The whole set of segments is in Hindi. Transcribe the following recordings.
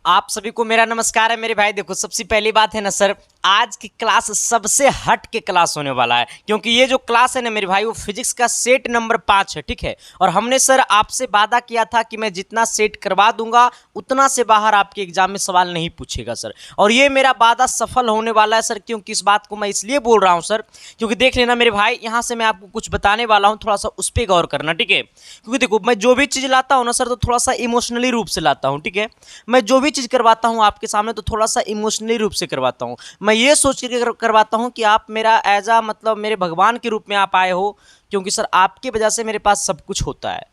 आप सभी को मेरा नमस्कार है मेरे भाई। देखो, सबसे पहली बात है ना सर, आज की क्लास सबसे हट के क्लास होने वाला है, क्योंकि ये जो क्लास है ना मेरे भाई वो फिजिक्स का सेट नंबर 5 है, ठीक है। और हमने सर आपसे वादा किया था कि मैं जितना सेट करवा दूंगा उतना से बाहर आपके एग्जाम में सवाल नहीं पूछेगा सर, और ये मेरा वादा सफल होने वाला है सर। क्योंकि इस बात को मैं इसलिए बोल रहा हूँ सर, क्योंकि देख लेना मेरे भाई, यहाँ से मैं आपको कुछ बताने वाला हूँ, थोड़ा सा उस पर गौर करना, ठीक है। क्योंकि देखो, मैं जो भी चीज़ लाता हूँ ना सर, तो थोड़ा सा इमोशनली रूप से लाता हूँ, ठीक है। मैं जो भी चीज़ करवाता हूँ आपके सामने तो थोड़ा सा इमोशनली रूप से करवाता हूँ। मैं ये सोच के करवाता हूँ कि आप मेरा एज आ मतलब मेरे भगवान के रूप में आप आए हो, क्योंकि सर आपकी वजह से मेरे पास सब कुछ होता है,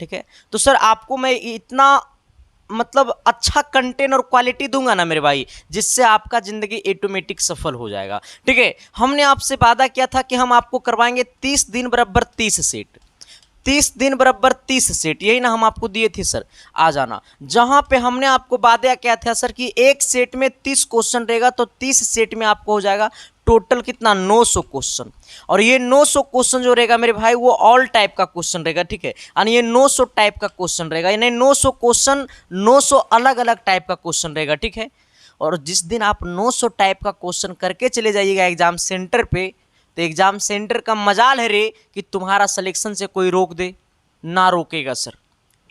ठीक है। तो सर आपको मैं इतना मतलब अच्छा कंटेंट और क्वालिटी दूंगा ना मेरे भाई, जिससे आपका ज़िंदगी ऑटोमेटिक सफल हो जाएगा, ठीक है। हमने आपसे वादा किया था कि हम आपको करवाएंगे 30 दिन बराबर 30 सेट, 30 दिन बराबर 30 सेट, यही ना हम आपको दिए थे सर। आ जाना, जहां पे हमने आपको वादा किया था सर कि एक सेट में 30 क्वेश्चन रहेगा, तो 30 सेट में आपको हो जाएगा टोटल कितना, 900 क्वेश्चन। और ये 900 क्वेश्चन जो रहेगा मेरे भाई वो ऑल टाइप का क्वेश्चन रहेगा, ठीक है। यानी ये 900 टाइप का क्वेश्चन रहेगा, यानी 900 क्वेश्चन 900 अलग अलग टाइप का क्वेश्चन रहेगा, ठीक है। और जिस दिन आप 900 टाइप का क्वेश्चन करके चले जाइएगा एग्जाम सेंटर पे, तो एग्जाम सेंटर का मजाल है रे कि तुम्हारा सिलेक्शन से कोई रोक दे, ना रोकेगा सर,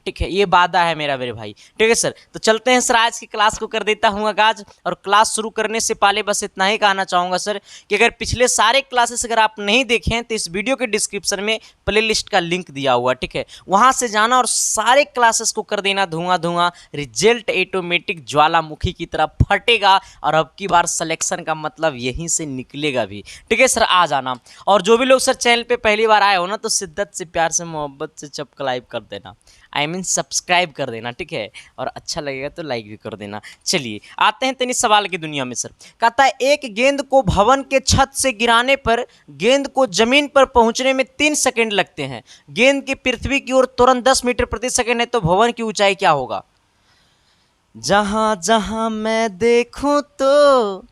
ठीक है। ये वादा है मेरा मेरे भाई, ठीक है सर। तो चलते हैं सर, आज की क्लास को कर देता हूँ आगाज। और क्लास शुरू करने से पहले बस इतना ही कहना चाहूँगा सर कि अगर पिछले सारे क्लासेस अगर आप नहीं देखें तो इस वीडियो के डिस्क्रिप्शन में प्लेलिस्ट का लिंक दिया हुआ, ठीक है। वहाँ से जाना और सारे क्लासेस को कर देना धुआं धुआं। रिजल्ट ऑटोमेटिक ज्वालामुखी की तरह फटेगा, और अब की बार सिलेक्शन का मतलब यहीं से निकलेगा भी, ठीक है सर। आ जाना, और जो भी लोग सर चैनल पे पहली बार आए हो ना, तो शिद्दत से, प्यार से, मोहब्बत से सब्सक्राइब कर देना, आई मीन सब्सक्राइब कर देना, ठीक है। और अच्छा लगेगा तो लाइक भी कर देना। चलिए आते हैं तेनी सवाल की दुनिया में सर। कहता है, एक गेंद को भवन के छत से गिराने पर गेंद को जमीन पर पहुंचने में 3 सेकंड लगते हैं। गेंद की पृथ्वी की ओर तुरंत 10 मीटर प्रति सेकंड है, तो भवन की ऊंचाई क्या होगा? जहां जहां मैं देखूं तो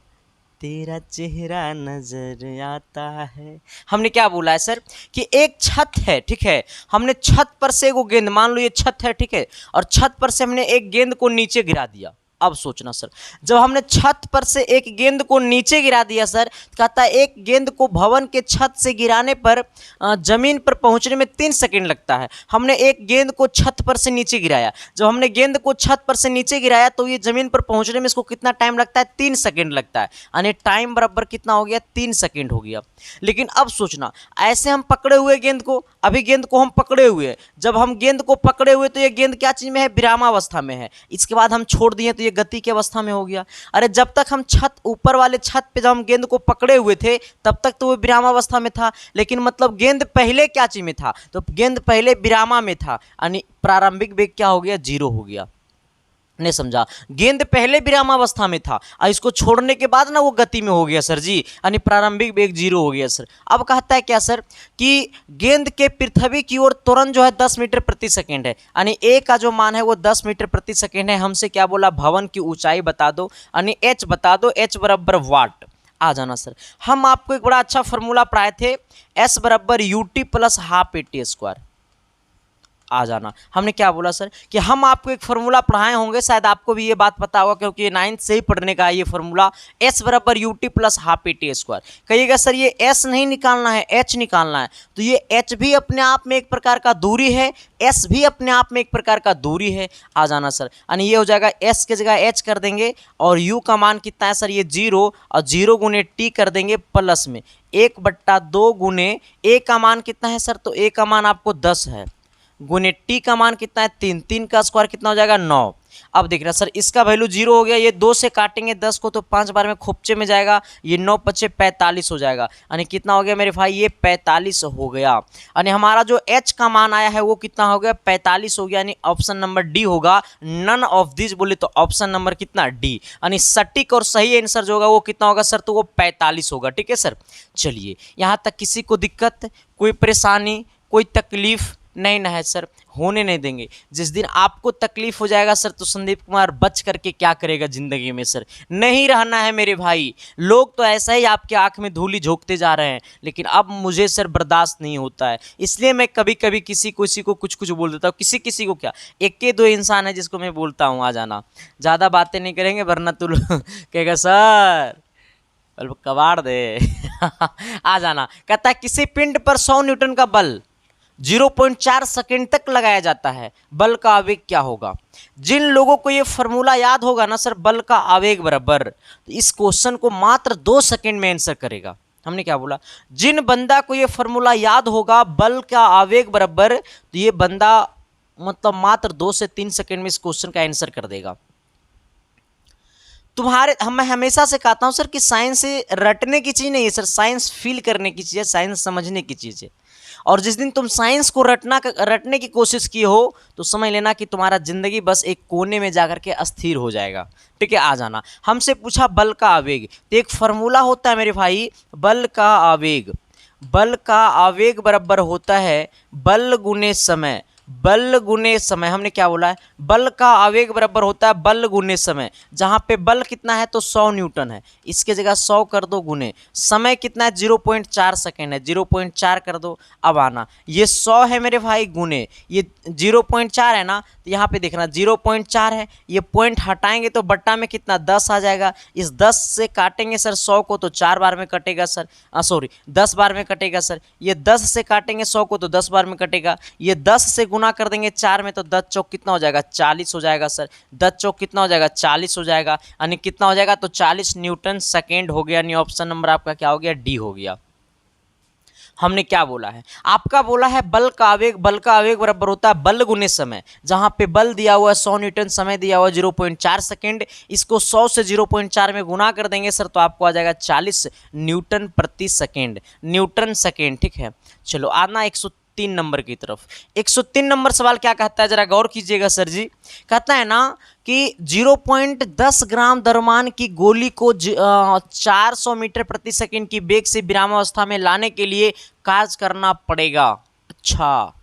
तेरा चेहरा नजर आता है। हमने क्या बोला है सर कि एक छत है, ठीक है। हमने छत पर से वो गेंद, मान लो ये छत है, ठीक है, और छत पर से हमने एक गेंद को नीचे गिरा दिया। अब सोचना सर, जब हमने छत पर से एक गेंद को नीचे गिरा दिया सर, कहता है एक गेंद को भवन के छत से गिराने पर जमीन पर पहुंचने में 3 सेकंड लगता है। हमने एक गेंद को छत पर से नीचे गिराया, जब हमने गेंद को छत पर से नीचे गिराया तो ये जमीन पर पहुंचने में इसको कितना टाइम लगता है? 3 सेकंड लगता है। यानी टाइम बराबर कितना हो गया? 3 सेकंड हो गया। लेकिन अब सोचना, ऐसे हम पकड़े हुए गेंद को, अभी गेंद को हम पकड़े हुए, जब हम गेंद को पकड़े हुए तो ये गेंद क्या चीज में है? विरामावस्था में है। इसके बाद हम छोड़ दिए तो ये गति की अवस्था में हो गया। अरे जब तक हम छत, ऊपर वाले छत पे जब हम गेंद को पकड़े हुए थे तब तक तो वो विरामावस्था में था, लेकिन मतलब गेंद पहले क्या चीज में था? तो गेंद पहले विरामा में था, यानी प्रारंभिक वेग क्या हो गया? 0 हो गया। नहीं समझा? गेंद पहले विरामावस्था में था और इसको छोड़ने के बाद ना वो गति में हो गया सर जी, यानी प्रारंभिक वेग 0 हो गया सर। अब कहता है क्या सर कि गेंद के पृथ्वी की ओर तुरंत जो है 10 मीटर प्रति सेकंड है, यानी ए का जो मान है वो 10 मीटर प्रति सेकंड है। हमसे क्या बोला? भवन की ऊंचाई बता दो, यानी एच बता दो, एच बराबर वाट। आ जाना सर, हम आपको एक बड़ा अच्छा फॉर्मूला पढ़ाए थे, एस बराबर UT plus half AT square. आ जाना, हमने क्या बोला सर कि हम आपको एक फार्मूला पढ़ाए होंगे, शायद आपको भी ये बात पता होगा क्योंकि 9th से ही पढ़ने का है ये फार्मूला, एस बराबर UT plus half AT square. कहिएगा सर ये एस नहीं निकालना है, एच निकालना है, तो ये एच भी अपने आप में एक प्रकार का दूरी है, एस भी अपने आप में एक प्रकार का दूरी है। आ जाना सर, यानी ये हो जाएगा एस के जगह एच कर देंगे, और यू का मान कितना है सर? ये 0, और 0 गुने टी कर देंगे प्लस में 1/2 गुने ए का मान कितना है सर? तो ए का मान आपको 10 है, गुने टी का मान कितना है? 3, 3 का स्क्वायर कितना हो जाएगा? 9। अब देख रहा सर, इसका वैल्यू 0 हो गया, ये 2 से काटेंगे 10 को तो 5 बार में खोपचे में जाएगा, ये 9 पचे 45 हो जाएगा, यानी कितना हो गया मेरे भाई? ये 45 हो गया। यानी हमारा जो h का मान आया है वो कितना हो गया? 45 हो गया, यानी ऑप्शन नंबर डी होगा। नन ऑफ दिस बोले तो ऑप्शन नंबर कितना? डी, यानी सटीक और सही आंसर जो होगा वो कितना होगा सर? तो वो 45 होगा, ठीक है सर। चलिए, यहाँ तक किसी को दिक्कत, कोई परेशानी, कोई तकलीफ? नहीं ना है सर, होने नहीं देंगे। जिस दिन आपको तकलीफ हो जाएगा सर तो संदीप कुमार बच करके क्या करेगा ज़िंदगी में सर, नहीं रहना है मेरे भाई। लोग तो ऐसा ही आपके आँख में धूली झोंकते जा रहे हैं, लेकिन अब मुझे सर बर्दाश्त नहीं होता है, इसलिए मैं कभी कभी किसी को कुछ कुछ बोल देता हूँ। किसी को क्या, एक के दो इंसान है जिसको मैं बोलता हूँ आ जाना, ज़्यादा बातें नहीं करेंगे वरना तू कहेगा सर बल्ब कबाड़ दे आ जाना। कहता है किसी पिंड पर 100 न्यूटन का बल 0.4 सेकंड तक लगाया जाता है, बल का आवेग क्या होगा। जिन लोगों को ये फॉर्मूला याद होगा ना सर, बल का आवेग बराबर, तो इस क्वेश्चन को मात्र 2 सेकंड में आंसर करेगा। हमने क्या बोला, जिन बंदा को ये फॉर्मूला याद होगा बल का आवेग बराबर, तो ये बंदा मतलब मात्र 2 से 3 सेकंड में इस क्वेश्चन का आंसर कर देगा। मैं हमेशा से कहता हूँ सर कि साइंस रटने की चीज़ नहीं है सर, साइंस फील करने की चीज़ है, साइंस समझने की चीज़ है। और जिस दिन तुम साइंस को रटने की कोशिश की हो तो समझ लेना कि तुम्हारा ज़िंदगी बस एक कोने में जाकर के अस्थिर हो जाएगा। ठीक है, आ जाना। हमसे पूछा बल का आवेग, तो एक फार्मूला होता है मेरे भाई, बल का आवेग। बल का आवेग बराबर होता है बल गुने समय। बल गुने समय, हमने क्या बोला है, बल का आवेग बराबर होता है बल गुने समय। जहाँ पे बल कितना है तो 100 न्यूटन है, इसके जगह 100 कर दो गुने, समय कितना है 0.4 सेकेंड है, 0.4 कर दो। अब आना, ये 100 है मेरे भाई गुने ये 0.4 है ना, तो यहाँ पे देखना 0.4 है, ये पॉइंट हटाएंगे तो बट्टा में कितना 10 आ जाएगा। इस 10 से काटेंगे सर 100 को तो 4 बार में कटेगा सर, सॉरी 10 बार में कटेगा सर। ये 10 से काटेंगे 100 को तो 10 बार में कटेगा। ये 10 से गुना कर देंगे 4 में तो 10 चौक कितना हो जाएगा 40 हो जाएगा सर। 10 चौक कितना हो जाएगा 40 हो जाएगा, यानी कितना हो जाएगा तो 40 न्यूटन सेकेंड हो गया, यानी ऑप्शन नंबर आपका क्या हो गया, डी हो गया। हमने क्या बोला है, आपका बोला है बल का आवेग। बल का आवेग बराबर होता है बल गुने समय। जहां पे बल दिया हुआ है 100 न्यूटन, समय दिया हुआ है 0.4 सेकेंड, इसको 100 से 0.4 में गुना कर देंगे सर तो आपको आ जाएगा 40 न्यूटन प्रति सेकेंड, न्यूटन सेकेंड। ठीक है, चलो आना 103 नंबर की तरफ। 103 नंबर सवाल क्या कहता है, जरा गौर कीजिएगा सर जी। कहता है ना कि 0.10 ग्राम द्रव्यमान की गोली को 400 मीटर प्रति सेकंड की वेग से विरामावस्था में लाने के लिए कार्य करना पड़ेगा। अच्छा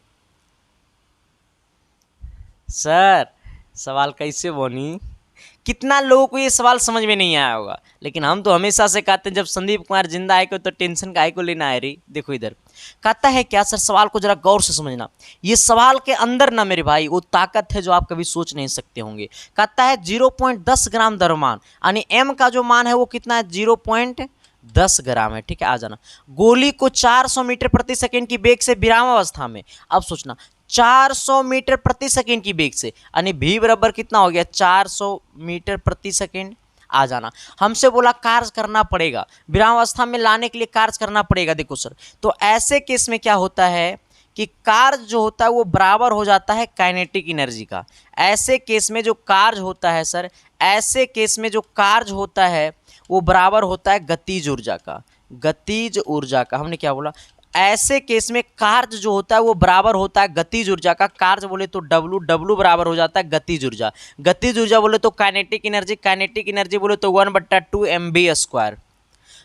सर, सवाल कैसे बनी, कितना लोगों को ये सवाल समझ में नहीं आया होगा, लेकिन हम तो हमेशा से कहते हैं जब संदीप कुमार जिंदा आए को तो टेंशन का आए को लेना है रही। देखो इधर कहता है क्या सर, सवाल को जरा गौर से समझना। ये सवाल के अंदर ना मेरे भाई वो ताकत है जो आप कभी सोच नहीं सकते होंगे। कहता है 0.10 ग्राम द्रव्यमान, यानी एम का जो मान है वो कितना है 0.10 ग्राम है। ठीक है, आ जाना। गोली को 400 मीटर प्रति सेकेंड की वेग से विरामावस्था में, अब सोचना 400 मीटर प्रति सेकेंड की वेग से, यानी भी बराबर कितना हो गया 400 मीटर प्रति सेकेंड। आ जाना। हमसे बोला कार्य करना पड़ेगा, विरामावस्था में लाने के लिए कार्य करना पड़ेगा। देखो सर, तो ऐसे केस में क्या होता है कि कार्य जो होता है वो बराबर हो जाता है काइनेटिक एनर्जी का। ऐसे केस में जो कार्य होता है सर, ऐसे केस में जो कार्य होता है वो बराबर होता है गतिज ऊर्जा का, गतिज ऊर्जा का। हमने क्या बोला, ऐसे केस में कार्य जो होता है वो बराबर होता है गतिज ऊर्जा का। कार्य बोले तो W बराबर हो जाता है गतिज ऊर्जा, गतिज ऊर्जा बोले तो काइनेटिक एनर्जी, काइनेटिक एनर्जी बोले तो 1/2 mv²।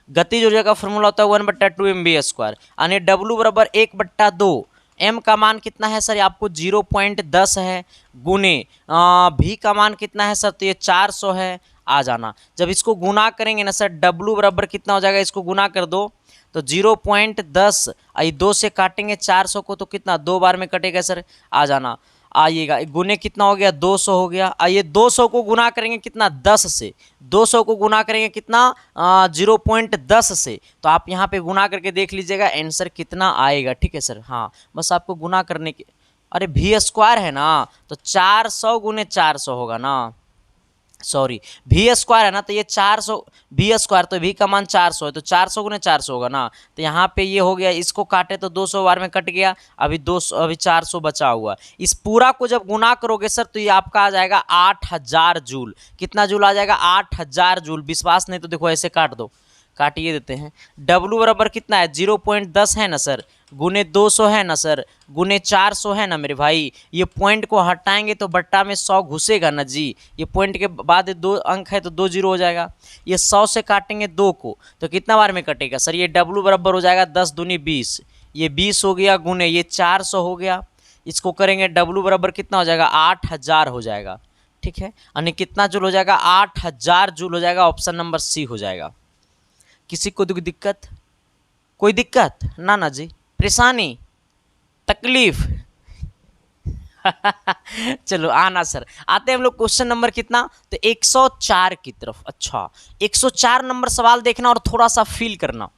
गतिज ऊर्जा का फॉर्मूला होता है 1/2 mv², यानी W बराबर 1/2। m का मान कितना है सर, आपको 0.10 है, गुने भी का मान कितना है सर, तो ये 400 है। आ जाना, जब इसको गुना करेंगे ना सर, W बराबर कितना हो जाएगा, इसको गुना कर दो तो 0.10, आई 2 से काटेंगे 400 को तो कितना 2 बार में कटेगा सर। आ जाना, आइएगा गुने कितना हो गया 200 हो गया। आइए 200 को गुना करेंगे कितना 10 से, 200 को गुना करेंगे कितना 0.10 से, तो आप यहाँ पे गुना करके देख लीजिएगा आंसर कितना आएगा। ठीक है सर, हाँ बस आपको गुना करने के, अरे v² है ना तो 400 गुने 400 होगा ना, सॉरी v² है ना तो ये 400 v², तो v का मान 400 है तो 400 गुने 400 होगा ना, तो यहाँ पे ये हो गया, इसको काटे तो 200 बार में कट गया, अभी 400 बचा हुआ। इस पूरा को जब गुना करोगे सर तो ये आपका आ जाएगा 8000 जूल। कितना जूल आ जाएगा 8000 जूल। विश्वास नहीं तो देखो ऐसे काट दो, काटिए देते हैं। W बराबर कितना है 0.10 है ना सर, गुने 200 है ना सर, गुने 400 है ना मेरे भाई। ये पॉइंट को हटाएंगे तो बट्टा में 100 घुसेगा ना जी, ये पॉइंट के बाद 2 अंक है तो 2 0 हो जाएगा। ये 100 से काटेंगे 2 को तो कितना बार में कटेगा सर, ये W बराबर हो जाएगा 10 दूनी 20, ये 20 हो गया, गुने ये 400 हो गया, इसको करेंगे W बराबर कितना हो जाएगा 8000 हो जाएगा, ठीक है। यानी कितना जूल हो जाएगा 8000 जूल हो जाएगा, ऑप्शन नंबर सी हो जाएगा। किसी को कोई दिक्कत, कोई दिक्कत ना ना जी, परेशानी, तकलीफ चलो आना सर, आते हैं हम लोग क्वेश्चन नंबर कितना, तो 104 की तरफ। अच्छा 104 नंबर सवाल देखना और थोड़ा सा फील करना,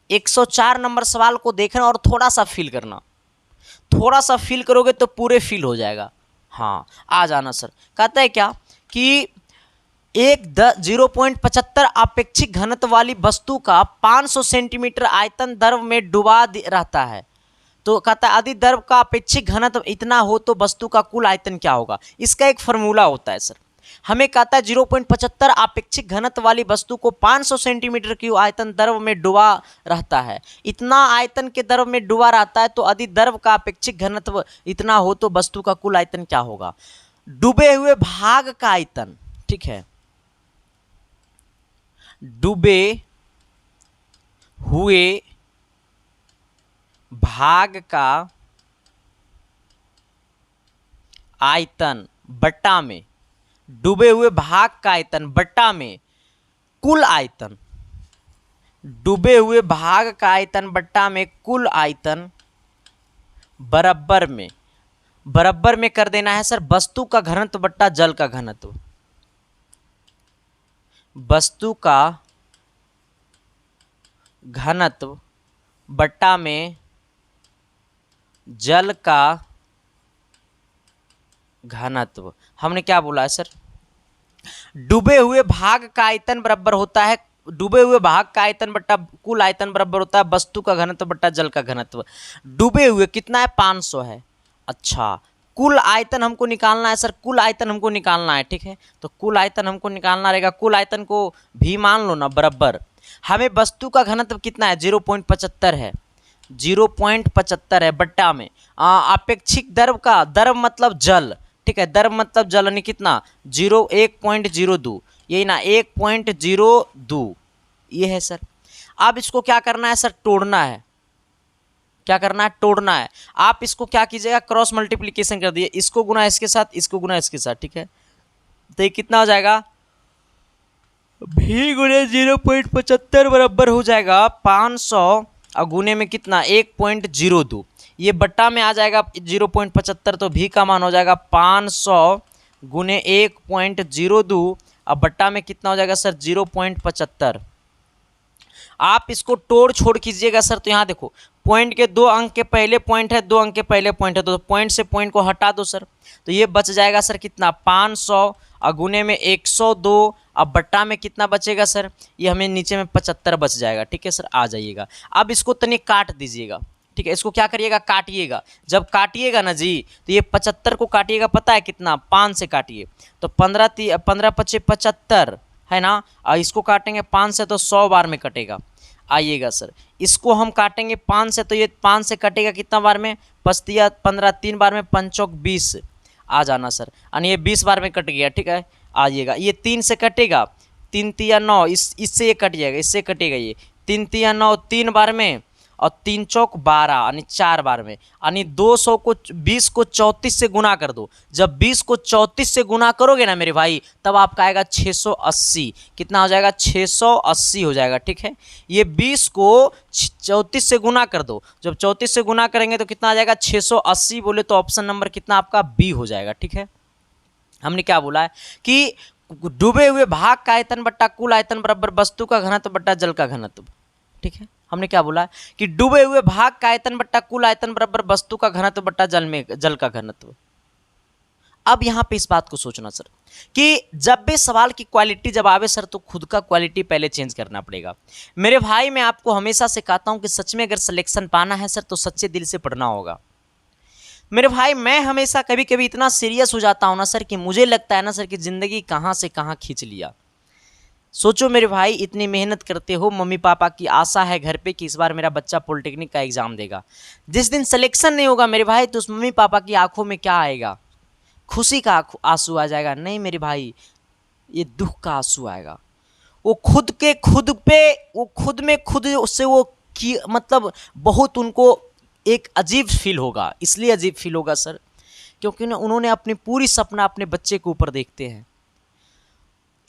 104 नंबर सवाल को देखना और थोड़ा सा फील करना, थोड़ा सा फील करोगे तो पूरे फील हो जाएगा। हाँ आ जाना सर। कहता है क्या कि 0.75 अपेक्षित घनत्व वाली वस्तु का 500 सेंटीमीटर आयतन द्रव में डुबा रहता है। तो कहता है यदि द्रव का अपेक्षित घनत्व इतना हो तो वस्तु का कुल आयतन क्या होगा। इसका एक फॉर्मूला होता है सर, हमें कहता है 0.75 अपेक्षित घनत्व वाली वस्तु को 500 सेंटीमीटर की आयतन द्रव में डुबा रहता है। इतना आयतन के द्रव में डुबा रहता है तो यदि द्रव का अपेक्षित घनत्व इतना हो तो वस्तु का कुल आयतन क्या होगा। डूबे हुए भाग का आयतन, ठीक है, डूबे हुए भाग का आयतन बट्टा में, डूबे हुए भाग का आयतन बट्टा में कुल आयतन, डूबे हुए भाग का आयतन बट्टा में कुल आयतन बराबर में कर देना है सर वस्तु का घनत्व बट्टा जल का घनत्व। वस्तु का घनत्व बट्टा में जल का घनत्व। हमने क्या बोला है सर, डूबे हुए भाग का आयतन बराबर होता है, डूबे हुए भाग का आयतन बट्टा कुल आयतन बराबर होता है वस्तु का घनत्व बट्टा जल का घनत्व। डूबे हुए कितना है 500 है। अच्छा कुल आयतन हमको निकालना है सर, कुल आयतन हमको निकालना है, ठीक है। तो कुल आयतन हमको निकालना रहेगा, कुल आयतन को भी मान लो ना बराबर। हमें वस्तु का घनत्व कितना है 0.75 है, 0.75 है बट्टा में अपेक्षित द्रव का, द्रव मतलब जल, ठीक है, द्रव मतलब जल यानी कितना 1.02, यही ना 1.02 ये है सर। अब इसको क्या करना है सर, तोड़ना है। क्या करना है, तोड़ना है। आप इसको क्या कीजिएगा क्रॉस मल्टीप्लिकेशन कर दिए, इसको गुना इसके साथ, इसको गुना इसके साथ, ठीक है। तो ये कितना हो जाएगा भी गुने 0.75 बराबर हो जाएगा 500 और गुने में कितना 1.02, ये बट्टा में आ जाएगा 0.75 तो भी का मान हो जाएगा 500 गुने 1.02 और बट्टा में कितना हो जाएगा सर 0.75। आप इसको तोड़ छोड़ कीजिएगा सर, तो यहाँ देखो पॉइंट के 2 अंक के पहले पॉइंट है, 2 अंक के पहले पॉइंट है, तो पॉइंट से पॉइंट को हटा दो सर, तो ये बच जाएगा सर कितना 500 और गुने में 102 अब बट्टा में कितना बचेगा सर, ये हमें नीचे में 75 बच जाएगा, ठीक है सर। आ जाइएगा अब इसको तनिक काट दीजिएगा, ठीक है। इसको क्या करिएगा काटिएगा, जब काटिएगा ना जी तो ये 75 को काटिएगा, पता है कितना 5 से काटिए तो 15 पच्चीस 75 है ना, और इसको काटेंगे 5 से तो 100 बार में कटेगा। आइएगा सर इसको हम काटेंगे 5 से, तो ये 5 से कटेगा कितना बार में 5 15 3 बार में 5 चौक 20 आ जाना सर, यानी ये 20 बार में कट गया, ठीक है। आइएगा ये 3 से कटेगा, 3 तिया 9, इससे ये कट जाएगा, इससे कटेगा ये 3 तिया 9 3 बार में और 3 चौक 12 यानी 4 बार में, यानी 200 को 20 को 34 से गुना कर दो। जब 20 को 34 से गुना करोगे ना मेरे भाई तब आपका आएगा 680, कितना हो जाएगा 680 हो जाएगा, ठीक है। ये 20 को 34 से गुना कर दो, जब 34 से गुना करेंगे तो कितना आ जाएगा 680, बोले तो ऑप्शन नंबर कितना आपका बी हो जाएगा, ठीक है। हमने क्या बोला है कि डूबे हुए भाग का आयतन बट्टा कुल आयतन बराबर वस्तु का घनत्व बट्टा जल का घनत्व, ठीक है। हमने क्या बोला है कि डूबे हुए भाग का आयतन बट्टा कुल आयतन बराबर वस्तु का घनत्व बट्टा जल का घनत्व। अब यहां पे इस बात को सोचना सर कि जब भी सवाल की क्वालिटी जब आवे सर तो खुद का क्वालिटी पहले चेंज करना पड़ेगा। मेरे भाई मैं आपको हमेशा सिखाता हूं कि सच में अगर सिलेक्शन पाना है सर तो सच्चे दिल से पढ़ना होगा। मेरे भाई मैं हमेशा कभी कभी इतना सीरियस हो जाता हूं ना सर कि मुझे लगता है ना सर कि जिंदगी कहां से कहां खींच लिया। सोचो मेरे भाई इतनी मेहनत करते हो, मम्मी पापा की आशा है घर पे कि इस बार मेरा बच्चा पॉलिटेक्निक का एग्जाम देगा। जिस दिन सिलेक्शन नहीं होगा मेरे भाई तो उस मम्मी पापा की आंखों में क्या आएगा, खुशी का आंसू आ जाएगा? नहीं मेरे भाई ये दुख का आंसू आएगा। वो खुद में खुद से वो मतलब बहुत उनको एक अजीब फील होगा। इसलिए अजीब फील होगा सर क्योंकि उन्होंने अपनी पूरी सपना अपने बच्चे के ऊपर देखते हैं,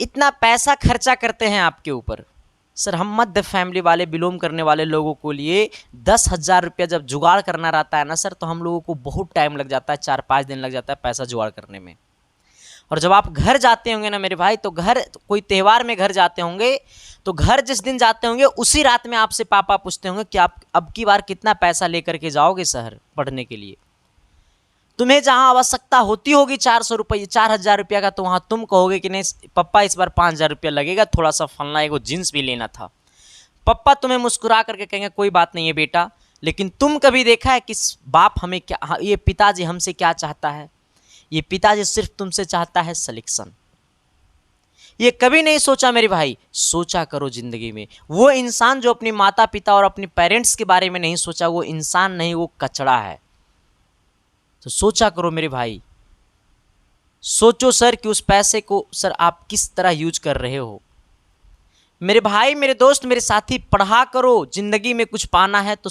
इतना पैसा खर्चा करते हैं आपके ऊपर। सर हम मध्य फैमिली वाले बिलोंग करने वाले लोगों को लिए 10,000 रुपया जब जुगाड़ करना रहता है ना सर, तो हम लोगों को बहुत टाइम लग जाता है, 4-5 दिन लग जाता है पैसा जुगाड़ करने में। और जब आप घर जाते होंगे ना मेरे भाई, तो घर कोई त्यौहार में घर जाते होंगे, तो घर जिस दिन जाते होंगे उसी रात में आपसे पापा पूछते होंगे कि आप अब की बार कितना पैसा लेकर के जाओगे शहर पढ़ने के लिए। तुम्हें जहां आवश्यकता होती होगी 400 रुपये 4,000 रुपया का, तो वहां तुम कहोगे कि नहीं पप्पा इस बार 5,000 रुपया लगेगा, थोड़ा सा फलना एगो जींस भी लेना था। पप्पा तुम्हें मुस्कुरा करके कहेंगे कोई बात नहीं है बेटा। लेकिन तुम कभी देखा है कि बाप हमें क्या, ये पिताजी हमसे क्या चाहता है? ये पिताजी सिर्फ तुमसे चाहता है सिलेक्शन। ये कभी नहीं सोचा मेरे भाई, सोचा करो जिंदगी में। वो इंसान जो अपने माता पिता और अपने पेरेंट्स के बारे में नहीं सोचा, वो इंसान नहीं, वो कचड़ा है। तो सोचा करो मेरे भाई, सोचो सर कि उस पैसे को सर आप किस तरह यूज कर रहे हो। मेरे भाई, मेरे दोस्त, मेरे साथी, पढ़ा करो। जिंदगी में कुछ पाना है तो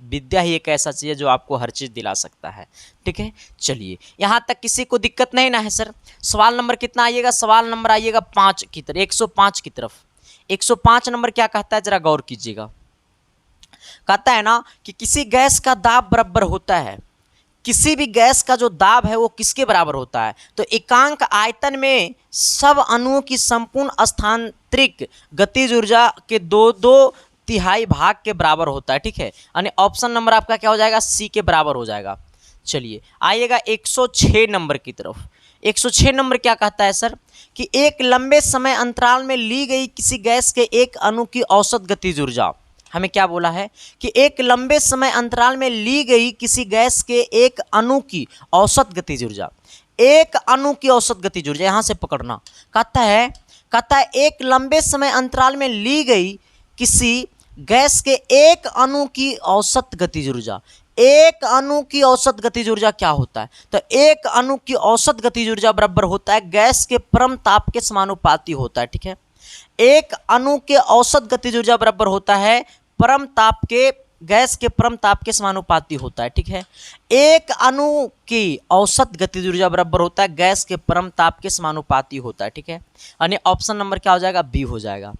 विद्या ही एक ऐसा चीज़ है जो आपको हर चीज़ दिला सकता है। ठीक है, चलिए यहाँ तक किसी को दिक्कत नहीं ना है सर। सवाल नंबर कितना आइएगा? सवाल नंबर आइएगा 5 की तरफ, 105 की तरफ। 105 नंबर क्या कहता है, जरा गौर कीजिएगा। कहता है ना कि किसी गैस का दाब बराबर होता है, किसी भी गैस का जो दाब है वो किसके बराबर होता है? तो एकांक आयतन में सब अणुओं की संपूर्ण स्थानांतरिक गतिज ऊर्जा के 2/2 भाग के बराबर होता है। ठीक है, यानी ऑप्शन नंबर आपका क्या हो जाएगा? सी के बराबर हो जाएगा। चलिए आइएगा 106 नंबर की तरफ। 106 नंबर क्या कहता है सर कि एक लंबे समय अंतराल में ली गई किसी गैस के एक अणु की औसत गतिज ऊर्जा। हमें क्या बोला है कि एक लंबे समय अंतराल में ली गई किसी गैस के एक अणु की औसत गतिज ऊर्जा। एक अणु की औसत गतिज ऊर्जा यहां से पकड़ना। कहता है एक लंबे समय अंतराल में ली गई किसी गैस के एक अणु की औसत गतिज ऊर्जा। एक अणु की औसत गतिज ऊर्जा क्या होता है? तो एक अणु की औसत गतिज ऊर्जा बराबर होता है गैस के परम ताप के समानुपाती होता है। ठीक है, एक अणु के औसत गतिज ऊर्जा बराबर होता है परम ताप के, गैस के परम ताप के समानुपाती होता है। ठीक है, एक अणु की औसत गतिज ऊर्जा बराबर होता है गैस के परम ताप के समानुपाती होता है। ठीक है, यानी ऑप्शन नंबर क्या हो जाएगा? बी हो जाएगा।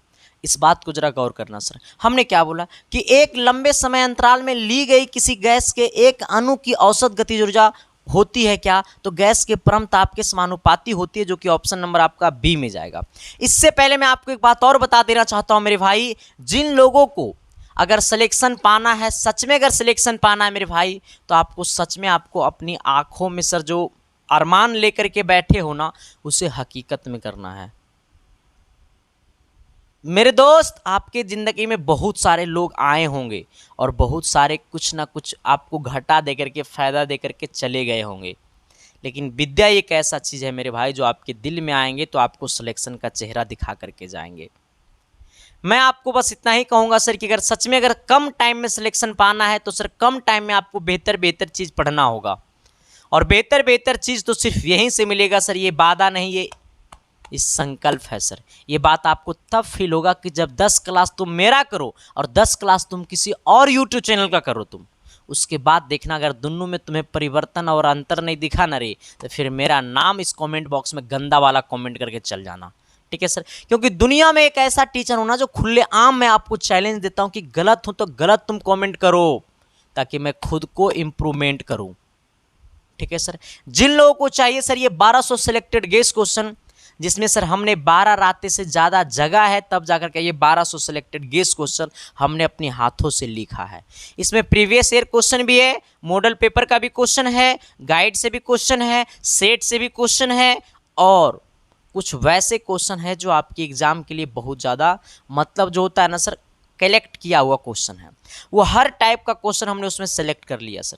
इस बात को जरा गौर करना सर। हमने क्या बोला कि एक लंबे समय अंतराल में ली गई किसी गैस के एक अणु की औसत गतिज ऊर्जा होती है क्या? तो गैस के परम ताप के समानुपाती होती है, जो कि ऑप्शन नंबर आपका बी में जाएगा। इससे पहले मैं आपको एक बात और बता देना चाहता हूं मेरे भाई, जिन लोगों को अगर सिलेक्शन पाना है, सच में अगर सिलेक्शन पाना है मेरे भाई, तो आपको सच में आपको अपनी आंखों में सर जो अरमान लेकर के बैठे हो ना, उसे हकीकत में करना है। मेरे दोस्त, आपके ज़िंदगी में बहुत सारे लोग आए होंगे और बहुत सारे कुछ ना कुछ आपको घाटा दे करके, फ़ायदा दे करके चले गए होंगे, लेकिन विद्या एक ऐसा चीज़ है मेरे भाई जो आपके दिल में आएंगे तो आपको सिलेक्शन का चेहरा दिखा करके जाएंगे। मैं आपको बस इतना ही कहूँगा सर कि अगर सच में अगर कम टाइम में सिलेक्शन पाना है तो सर कम टाइम में आपको बेहतर चीज़ पढ़ना होगा, और बेहतर चीज़ तो सिर्फ यहीं से मिलेगा सर। ये वादा नहीं, ये इस संकल्प है सर। ये बात आपको तब फील होगा कि जब 10 क्लास तुम मेरा करो और 10 क्लास तुम किसी और यूट्यूब चैनल का करो तुम, उसके बाद देखना अगर दोनों में तुम्हें परिवर्तन और अंतर नहीं दिखा ना रे, तो फिर मेरा नाम इस कमेंट बॉक्स में गंदा वाला कमेंट करके चल जाना। ठीक है सर, क्योंकि दुनिया में एक ऐसा टीचर होना जो खुले आम मैं आपको चैलेंज देता हूं कि गलत हो तो गलत तुम कमेंट करो, ताकि मैं खुद को इम्प्रूवमेंट करूं। ठीक है सर, जिन लोगों को चाहिए सर ये 1200 सिलेक्टेड गेस क्वेश्चन, जिसमें सर हमने 12 रातें से ज़्यादा जगह है तब जाकर के ये 1200 सिलेक्टेड गेस क्वेश्चन हमने अपने हाथों से लिखा है। इसमें प्रीवियस ईयर क्वेश्चन भी है, मॉडल पेपर का भी क्वेश्चन है, गाइड से भी क्वेश्चन है, सेट से भी क्वेश्चन है, और कुछ वैसे क्वेश्चन है जो आपके एग्जाम के लिए बहुत ज़्यादा मतलब जो होता है ना सर, कलेक्ट किया हुआ क्वेश्चन है। वो हर टाइप का क्वेश्चन हमने उसमें सेलेक्ट कर लिया सर,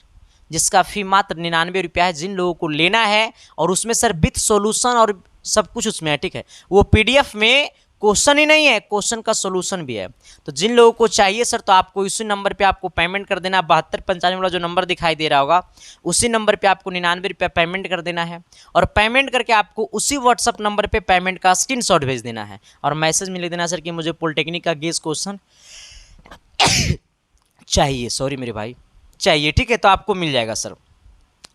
जिसका फी मात्र 99 रुपया है। जिन लोगों को लेना है, और उसमें सर विथ सॉल्यूशन और सब कुछ उसमें है। ठीक है, वो पीडीएफ में क्वेश्चन ही नहीं है, क्वेश्चन का सॉल्यूशन भी है। तो जिन लोगों को चाहिए सर, तो आपको इसी नंबर पे आपको पेमेंट कर देना। 7295 वाला जो नंबर दिखाई दे रहा होगा, उसी नंबर पे आपको 99 रुपया पेमेंट कर देना है, और पेमेंट करके आपको उसी व्हाट्सअप नंबर पे पेमेंट का स्क्रीनशॉट भेज देना है, और मैसेज में लिख देना सर कि मुझे पॉलिटेक्निक का गेस क्वेश्चन चाहिए। सॉरी मेरे भाई, चाहिए, ठीक है, तो आपको मिल जाएगा सर।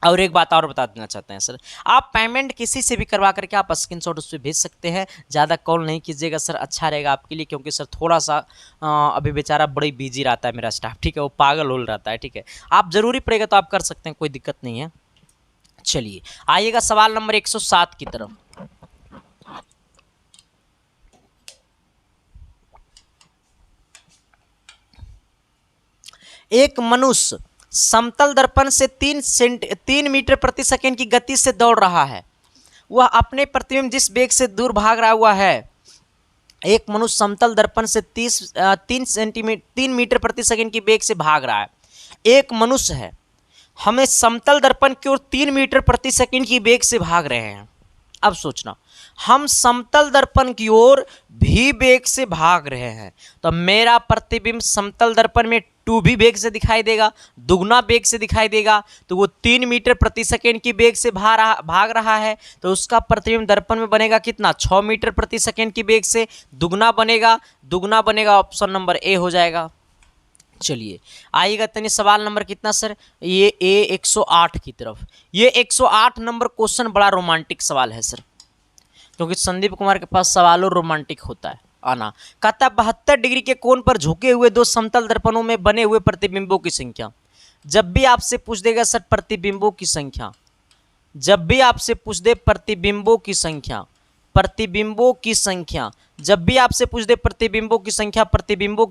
और एक बात और बता देना चाहते हैं सर, आप पेमेंट किसी से भी करवा करके आप स्क्रीनशॉट उस पर भेज सकते हैं। ज़्यादा कॉल नहीं कीजिएगा सर, अच्छा रहेगा आपके लिए, क्योंकि सर थोड़ा सा अभी बेचारा बड़ी बिजी रहता है मेरा स्टाफ, ठीक है, वो पागल हो रहता है, ठीक है। आप ज़रूरी पड़ेगा तो आप कर सकते हैं, कोई दिक्कत नहीं है। चलिए आइएगा सवाल नंबर 107 की तरफ। एक मनुष्य समतल दर्पण से 3 मीटर प्रति सेकंड की गति से दौड़ रहा है। वह अपने प्रतिबिंब जिस वेग से दूर भाग रहा हुआ है। एक मनुष्य समतल दर्पण से 3 मीटर प्रति सेकंड की वेग से भाग रहा है। एक मनुष्य है, हमें समतल दर्पण की ओर 3 मीटर प्रति सेकंड की वेग से भाग रहे हैं। अब सोचना, हम समतल दर्पण की ओर भी वेग से भाग रहे हैं, तो मेरा प्रतिबिंब समतल दर्पण में 2v वेग से दिखाई देगा, दुगना वेग से दिखाई देगा। तो वो 3 मीटर प्रति सेकंड की वेग से भाग रहा है, तो उसका प्रतिबिंब दर्पण में बनेगा कितना, 6 मीटर प्रति सेकंड की वेग से दुगना बनेगा, ऑप्शन नंबर ए हो जाएगा। चलिए आइएगा तनी सवाल नंबर कितना सर, ये ए 108 की तरफ। ये 108 नंबर क्वेश्चन बड़ा रोमांटिक सवाल है सर, क्योंकि संदीप कुमार के पास सवालों रोमांटिक होता है। आना कहता 72 डिग्री के कोण पर झुके हुए दो समतल दर्पणों में बने हुए प्रतिबिंबों की संख्या। जब भी आपसे पूछ देगा सर प्रतिबिंबों की संख्या, जब भी आपसे पूछ दे प्रतिबिंबों की संख्या, जब भी आपसे पूछ दे प्रतिबिंबों की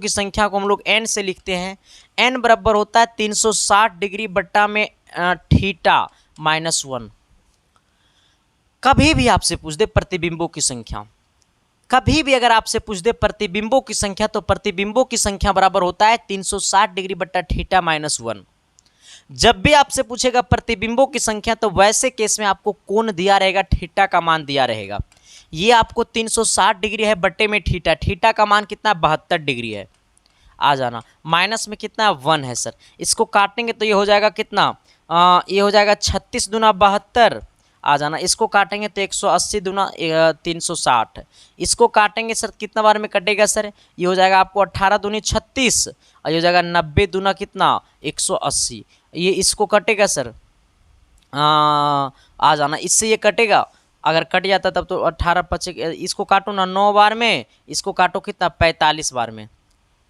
संख्या को हम लोग n से लिखते हैं। n बराबर होता है 360 डिग्री बट्टा में थीटा -1। कभी भी आपसे पूछ दे प्रतिबिंबों की संख्या, कभी भी अगर आपसे पूछ दे प्रतिबिंबों की संख्या, तो प्रतिबिंबों की संख्या बराबर होता है 360 डिग्री बट्टा थीटा -1। जब भी आपसे पूछेगा प्रतिबिंबों की संख्या, तो वैसे केस में आपको कोण दिया रहेगा, थीटा का मान दिया रहेगा। ये आपको 360 डिग्री है बट्टे में थीटा का मान कितना, 72 डिग्री है। आ जाना, माइनस में कितना 1 है सर, इसको काटेंगे तो ये हो जाएगा कितना, ये हो जाएगा 36 दूना 72। आ जाना, इसको काटेंगे तो 180 दूना 360। इसको काटेंगे सर कितना बार में कटेगा सर, ये हो जाएगा आपको 18 दूनी 36, और ये हो जाएगा 90 दूना कितना 180। ये इसको कटेगा सर, आ जाना, इससे ये कटेगा, अगर कट जाता तब तो 18 बचे, इसको काटो ना 9 बार में, इसको काटो कितना 45 बार में,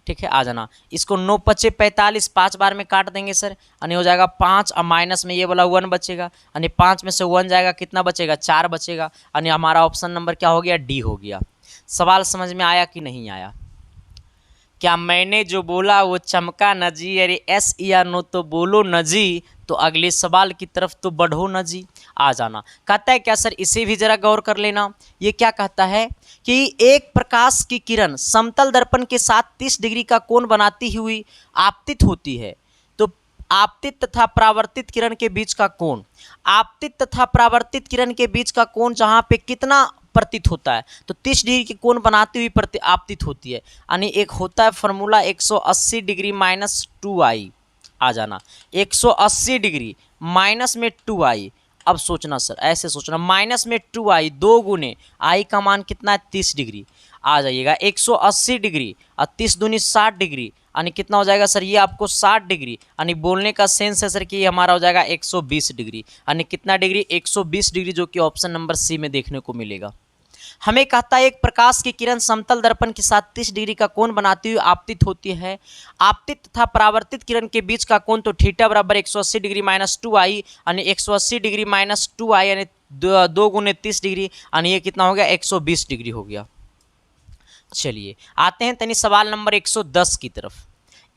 ठीक है। आ जाना, इसको 9 पचे 45, 5 बार में काट देंगे सर, यानी हो जाएगा 5, और माइनस में ये वाला 1 बचेगा, यानी 5 में से 1 जाएगा, कितना बचेगा 4 बचेगा, यानी हमारा ऑप्शन नंबर क्या हो गया, डी हो गया। सवाल समझ में आया कि नहीं आया? क्या मैंने जो बोला वो चमका न जी, अरे एस या नो तो बोलो न जी, तो अगले सवाल की तरफ तो बढ़ो न जी। आ जाना, कहता है क्या सर, इसे भी जरा गौर कर लेना। ये क्या कहता है कि एक प्रकाश की किरण समतल दर्पण के साथ 30 डिग्री का कोण बनाती हुई आपतित होती है, तो आपतित तथा परावर्तित किरण के बीच का कोण, आपतित तथा परावर्तित किरण के बीच का कोण जहाँ पे कितना प्रतीत होता है, तो 30 डिग्री के कोण बनाती हुई आपतित होती है, यानी एक होता है फॉर्मूला 180 डिग्री माइनस 2i। आ जाना, 180 डिग्री माइनस में 2i। अब सोचना सर, ऐसे सोचना, माइनस में 2i, 2 गुने i का मान कितना है 30 डिग्री। आ जाइएगा 180 डिग्री और 30 दूनी 60 डिग्री, यानी कितना हो जाएगा सर, ये आपको 60 डिग्री, यानी बोलने का सेंस है सर कि ये हमारा हो जाएगा 120 डिग्री, यानी कितना डिग्री 120 डिग्री, जो कि ऑप्शन नंबर सी में देखने को मिलेगा। हमें कहता है एक प्रकाश की किरण समतल दर्पण के साथ 30 डिग्री का कोण बनाती हुई आपतित होती है। आपतित तथा परावर्तित किरण के बीच का कोण, तो थीटा बराबर 180 डिग्री माइनस 2i, यानी 180 डिग्री माइनस 2i, यानी 2 गुने 30 डिग्री, यानी ये कितना हो गया 120 डिग्री हो गया। चलिए आते हैं तनी सवाल नंबर 110 की तरफ।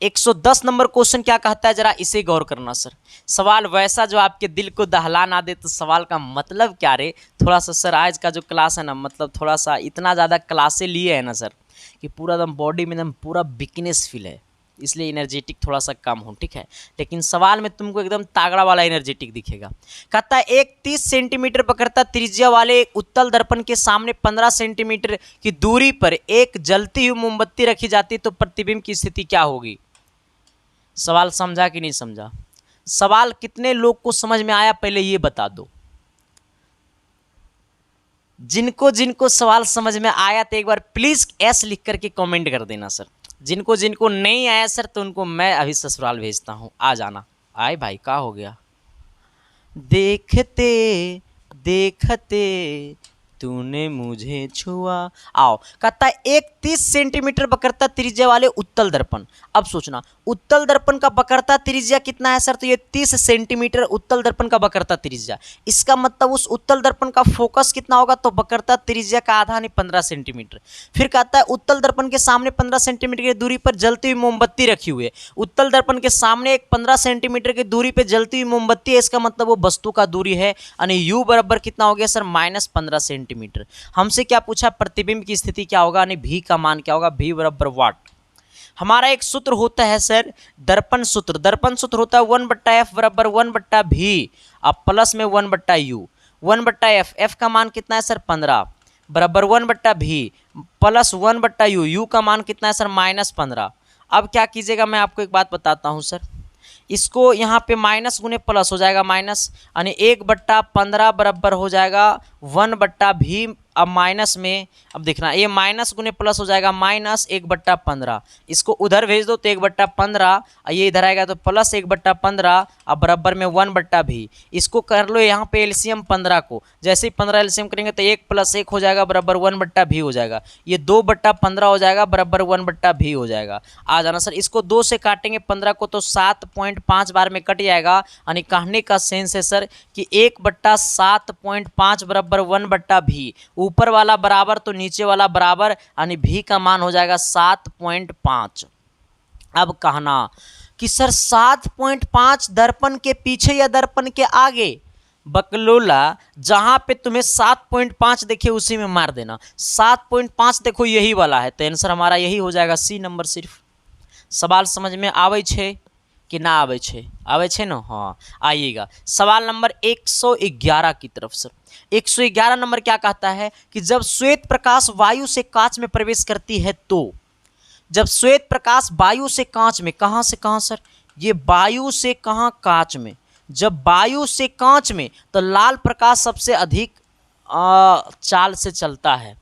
110 नंबर क्वेश्चन क्या कहता है, जरा इसे गौर करना सर। सवाल वैसा जो आपके दिल को दहला ना दे, तो सवाल का मतलब क्या रे, थोड़ा सा सर आज का जो क्लास है ना, मतलब थोड़ा सा इतना ज़्यादा क्लासे लिए है ना सर, कि पूरा एकदम बॉडी में एकदम पूरा वीकनेस फील है, इसलिए एनर्जेटिक थोड़ा सा कम हो, ठीक है। लेकिन सवाल में तुमको एकदम तागड़ा वाला एनर्जेटिक दिखेगा। कहता है एक 30 सेंटीमीटर पकड़ता त्रिज्या वाले उत्तल दर्पण के सामने 15 सेंटीमीटर की दूरी पर एक जलती हुई मोमबत्ती रखी जाती, तो प्रतिबिंब की स्थिति क्या होगी? सवाल समझा कि नहीं समझा? सवाल कितने लोग को समझ में आया पहले ये बता दो। जिनको जिनको सवाल समझ में आया तो एक बार प्लीज एस लिख करके कमेंट कर देना सर। जिनको जिनको नहीं आया सर, तो उनको मैं अभी ससुराल भेजता हूं, आ जाना। आए भाई, क्या हो गया? देखते देखते तूने मुझे छुआ। आओ, कहता है एक 30 सेंटीमीटर बकरता त्रिज्या वाले उत्तल दर्पण। अब सोचना, उत्तल दर्पण का बकरता त्रिज्या कितना है सर? तो ये 30 सेंटीमीटर उत्तल दर्पण का बकरता त्रिज्या। इसका मतलब उस उत्तल दर्पण का फोकस कितना होगा? तो बकरता त्रिज्या का आधा यानी 15 सेंटीमीटर। फिर कहता है उत्तल दर्पण के सामने 15 सेंटीमीटर की दूरी पर जलती हुई मोमबत्ती रखी हुई है। उत्तल दर्पण के सामने एक 15 सेंटीमीटर की दूरी पर जलती हुई मोमबत्ती है, इसका मतलब वो वस्तु का दूरी है, यानी यू बराबर कितना हो गया सर? -15 सेंटीमीटर। हमसे क्या पूछा? प्रतिबिंब की स्थिति क्या होगा, यानी भी का मान क्या होगा? भी बराबर वाट। हमारा एक सूत्र होता है सर, दर्पण सूत्र। दर्पण सूत्र होता है 1/f बराबर 1/v, अब प्लस में 1/u, 1/f। f का मान कितना है सर? 15 बराबर 1/v प्लस 1/u। u का मान कितना है सर? -15। अब क्या कीजिएगा, मैं आपको एक बात बताता हूँ सर, इसको यहाँ पे माइनस गुने प्लस हो जाएगा, माइनस, यानी 1/15 बराबर हो जाएगा 1/v। अब माइनस में, अब देखना, ये माइनस गुने प्लस हो जाएगा माइनस 1/15। इसको उधर भेज दो तो 1/15, ये इधर आएगा तो प्लस 1/15, अब बराबर में 1/v। इसको कर लो यहाँ पे एलसीएम 15 को, जैसे ही 15 एलसीएम करेंगे तो 1 + 1 हो जाएगा बराबर 1/v हो जाएगा। ये 2/15 हो जाएगा बराबर 1/v हो जाएगा। आ जाना सर, इसको 2 से काटेंगे 15 को तो 7.5 बार में कट जाएगा, यानी कहने का सेंस है सर कि 1/7.5 बराबर 1/v। ऊपर वाला बराबर तो नीचे वाला बराबर, यानी भी का मान हो जाएगा 7.5। अब कहना कि सर 7.5 दर्पण के पीछे या दर्पण के आगे? बकलोला, जहां पे तुम्हें 7.5 देखे उसी में मार देना। 7.5 देखो यही वाला है, तो आंसर हमारा यही हो जाएगा, सी नंबर। सिर्फ सवाल समझ में आवे छे कि ना आवे छे? आवे छे ना? हाँ, आइएगा सवाल नंबर 111 की तरफ सर। 111 नंबर क्या कहता है कि जब श्वेत प्रकाश वायु से कांच में प्रवेश करती है तो, जब श्वेत प्रकाश वायु से कांच में, कहां से कहां सर? ये वायु से कहां? कांच में। जब वायु से कांच में, तो लाल प्रकाश सबसे अधिक चाल से चलता है।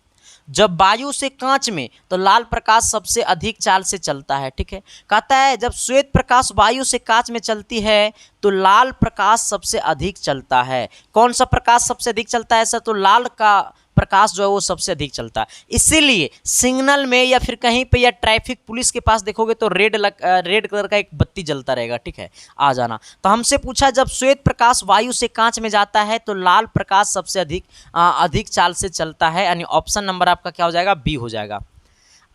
जब वायु से कांच में, तो लाल प्रकाश सबसे अधिक चाल से चलता है। ठीक है, कहता है जब श्वेत प्रकाश वायु से कांच में चलती है तो लाल प्रकाश सबसे अधिक चलता है। कौन सा प्रकाश सबसे अधिक चलता है सर? तो लाल का प्रकाश जो है वो सबसे अधिक चलता है। इसीलिए सिग्नल में या फिर कहीं पे या ट्रैफिक पुलिस के पास देखोगे तो रेड कलर का एक बत्ती जलता रहेगा। ठीक है, आ जाना। तो हमसे पूछा जब श्वेत प्रकाश वायु से कांच में जाता है तो लाल प्रकाश सबसे अधिक चाल से चलता है, यानी ऑप्शन नंबर आपका क्या हो जाएगा? बी हो जाएगा।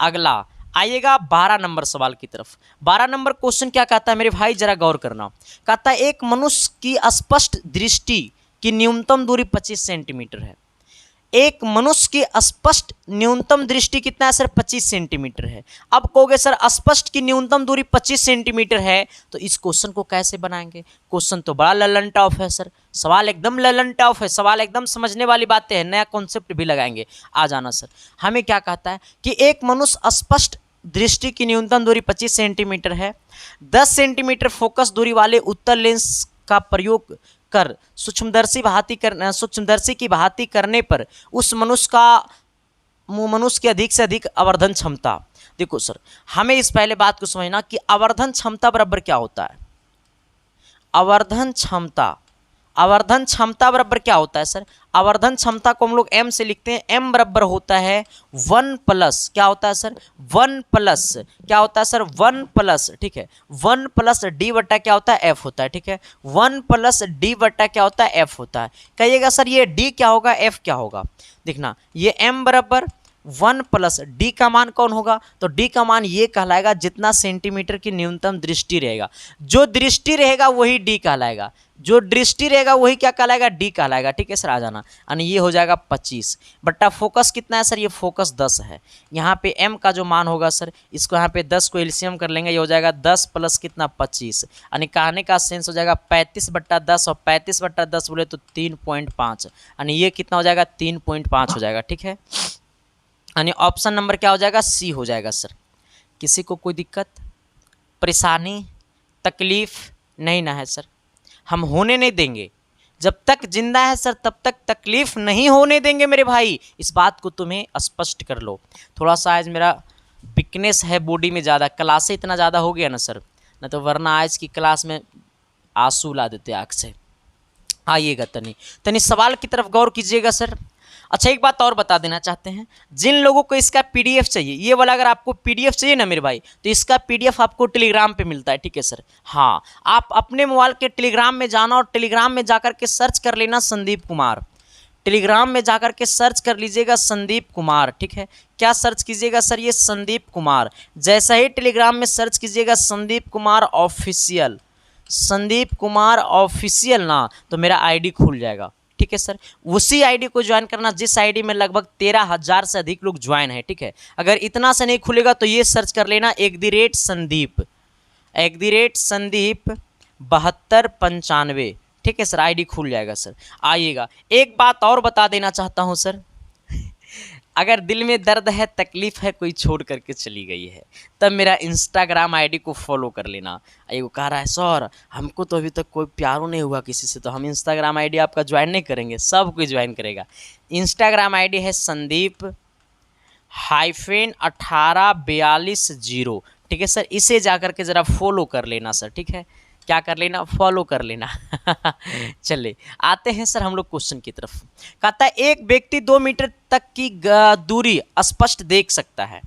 अगला आइएगा 12 नंबर सवाल की तरफ। 12 नंबर क्वेश्चन क्या कहता है मेरे भाई, जरा गौर करना। कहता है एक मनुष्य की स्पष्ट दृष्टि की न्यूनतम दूरी 25 सेंटीमीटर है। एक मनुष्य की स्पष्ट न्यूनतम दृष्टि कितना है सर? 25 सेंटीमीटर है। अब कहोगे सर स्पष्ट की न्यूनतम दूरी 25 सेंटीमीटर है, तो इस क्वेश्चन को कैसे बनाएंगे? क्वेश्चन तो बड़ा ललन टफ है सर, सवाल एकदम ललन टफ है, सवाल एकदम समझने वाली बातें हैं, नया कॉन्सेप्ट भी लगाएंगे। आ जाना सर, हमें क्या कहता है कि एक मनुष्य स्पष्ट दृष्टि की न्यूनतम दूरी 25 सेंटीमीटर है। 10 सेंटीमीटर फोकस दूरी वाले उत्तल लेंस का प्रयोग कर सूक्ष्मदर्शी की भांति करने पर उस मनुष्य की अधिक से अधिक आवर्धन क्षमता। देखो सर, हमें इस पहले बात को समझना कि आवर्धन क्षमता बराबर क्या होता है। आवर्धन क्षमता बराबर क्या होता है सर? आवर्धन क्षमता को हम लोग m से लिखते हैं। m बराबर होता है 1 प्लस, क्या होता है सर? 1 प्लस, क्या होता है सर? 1 प्लस, ठीक है, 1 प्लस d बटा क्या होता है? f होता है। ठीक है, 1 प्लस d बटा क्या होता है? f होता है। कहिएगा सर ये d क्या होगा, f क्या होगा? देखना, ये m बराबर 1 प्लस d का मान कौन होगा? तो d का मान ये कहलाएगा जितना सेंटीमीटर की न्यूनतम दृष्टि रहेगा। जो दृष्टि रहेगा वही d कहलाएगा, जो दृष्टि रहेगा वही क्या कहलाएगा? d कहलाएगा। ठीक है सर, आ जाना, यानी ये हो जाएगा 25 बट्टा फोकस कितना है सर? ये फोकस 10 है। यहाँ पे m का जो मान होगा सर, इसको यहाँ पे 10 को एलसीएम कर लेंगे, ये हो जाएगा 10 प्लस कितना? 25, यानी कहने का सेंस हो जाएगा 35/10, और 35/10 बोले तो 3.5, यानी ये कितना हो जाएगा? 3.5 हो जाएगा। ठीक है, यानी ऑप्शन नंबर क्या हो जाएगा? सी हो जाएगा सर। किसी को कोई दिक्कत, परेशानी, तकलीफ नहीं ना है सर? हम होने नहीं देंगे, जब तक जिंदा है सर तब तक तकलीफ नहीं होने देंगे मेरे भाई, इस बात को तुम्हें स्पष्ट कर लो। थोड़ा सा आज मेरा वीकनेस है बॉडी में ज़्यादा, क्लासे इतना ज़्यादा हो गया ना सर, ना तो वरना आज की क्लास में आंसू ला देते आँख से। आइएगा तनी तनी सवाल की तरफ गौर कीजिएगा सर। अच्छा एक बात और बता देना चाहते हैं, जिन लोगों को इसका पीडीएफ चाहिए, ये वाला अगर आपको पीडीएफ चाहिए ना मेरे भाई, तो इसका पीडीएफ आपको टेलीग्राम पे मिलता है, ठीक है सर। हाँ, आप अपने मोबाइल के टेलीग्राम में जाना और टेलीग्राम में जाकर के सर्च कर लेना संदीप कुमार। टेलीग्राम में जाकर के सर्च कर लीजिएगा संदीप कुमार, ठीक है। क्या सर्च कीजिएगा सर? ये संदीप कुमार। जैसा ही टेलीग्राम में सर्च कीजिएगा संदीप कुमार ऑफिशियल, संदीप कुमार ऑफिशियल ना, तो मेरा आईडी खुल जाएगा, ठीक है सर। उसी आईडी को ज्वाइन करना जिस आईडी में लगभग 13,000 से अधिक लोग ज्वाइन है, ठीक है। अगर इतना से नहीं खुलेगा तो ये सर्च कर लेना @संदीप 7295, ठीक है सर, आईडी खुल जाएगा सर। आइएगा, एक बात और बता देना चाहता हूँ सर, अगर दिल में दर्द है, तकलीफ है, कोई छोड़ करके चली गई है, तब मेरा इंस्टाग्राम आईडी को फॉलो कर लेना। वो कह रहा है सर हमको तो अभी तक कोई प्यारो नहीं हुआ किसी से, तो हम इंस्टाग्राम आईडी आपका ज्वाइन नहीं करेंगे? सब कोई ज्वाइन करेगा। इंस्टाग्राम आईडी है संदीप-1842, ठीक है सर। इसे जाकर के ज़रा फॉलो कर लेना सर, ठीक है। क्या कर लेना? फॉलो कर लेना। चलिए आते हैं सर हम लोग क्वेश्चन की तरफ। कहता है एक व्यक्ति 2 मीटर तक की दूरी स्पष्ट देख सकता है।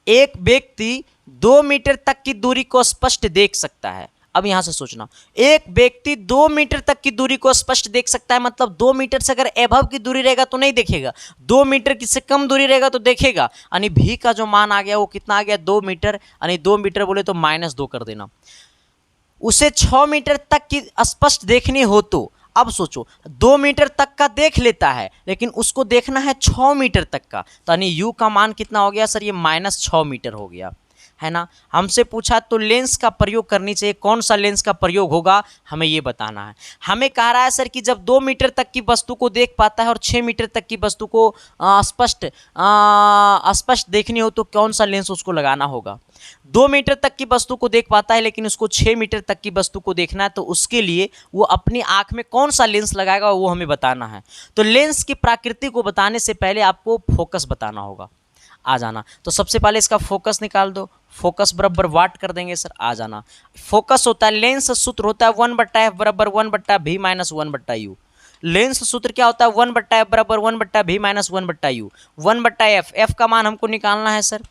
एक व्यक्ति 2 मीटर तक की दूरी को स्पष्ट देख सकता है। अब यहां से सोचना, एक व्यक्ति 2 मीटर तक की दूरी को स्पष्ट देख सकता है, मतलब 2 मीटर से अगर एभव की दूरी रहेगा तो नहीं देखेगा, 2 मीटर की से कम दूरी रहेगा तो देखेगा। यानी भी का जो मान आ गया वो कितना आ गया? 2 मीटर। यानी 2 मीटर बोले तो -2 कर देना। उसे 6 मीटर तक की स्पष्ट देखनी हो तो, अब सोचो 2 मीटर तक का देख लेता है, लेकिन उसको देखना है 6 मीटर तक का, तो यानी u का मान कितना हो गया सर? ये -6 मीटर हो गया, है ना। हमसे पूछा तो लेंस का प्रयोग करनी चाहिए, कौन सा लेंस का प्रयोग होगा हमें ये बताना है। हमें कह रहा है सर कि जब 2 मीटर तक की वस्तु को देख पाता है और 6 मीटर तक की वस्तु को स्पष्ट देखनी हो तो कौन सा लेंस उसको लगाना होगा। 2 मीटर तक की वस्तु को देख पाता है लेकिन उसको 6 मीटर तक की वस्तु को देखना है, तो उसके लिए वो अपनी आंख में कौन सा लेंस लगाएगा वो हमें बताना है। तो लेंस की प्रकृति को बताने से पहले आपको फोकस बताना होगा। आ जाना, तो सबसे पहले इसका फोकस निकाल दो। फोकस बराबर वाट कर देंगे सर। आ जाना, फोकस होता है, लेंस सूत्र होता है 1/f बराबर 1/v - 1/u। लेंस सूत्र क्या होता है? 1/f बराबर 1/v - 1/u। 1/f, f का मान हमको निकालना है सर।